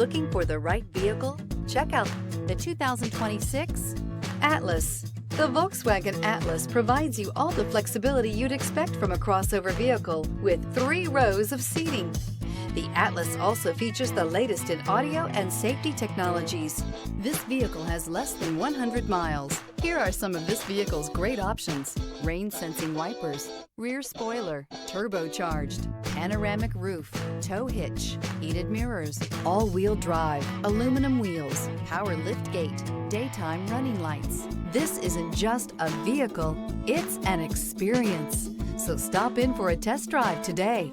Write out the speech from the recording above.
Looking for the right vehicle? Check out the 2026 Atlas. The Volkswagen Atlas provides you all the flexibility you'd expect from a crossover vehicle with 3 rows of seating. The Atlas also features the latest in audio and safety technologies. This vehicle has less than 100 miles. Here are some of this vehicle's great options: rain-sensing wipers, rear spoiler, turbocharged, panoramic roof, tow hitch, heated mirrors, all-wheel drive, aluminum wheels, power liftgate, daytime running lights. This isn't just a vehicle, it's an experience. So stop in for a test drive today.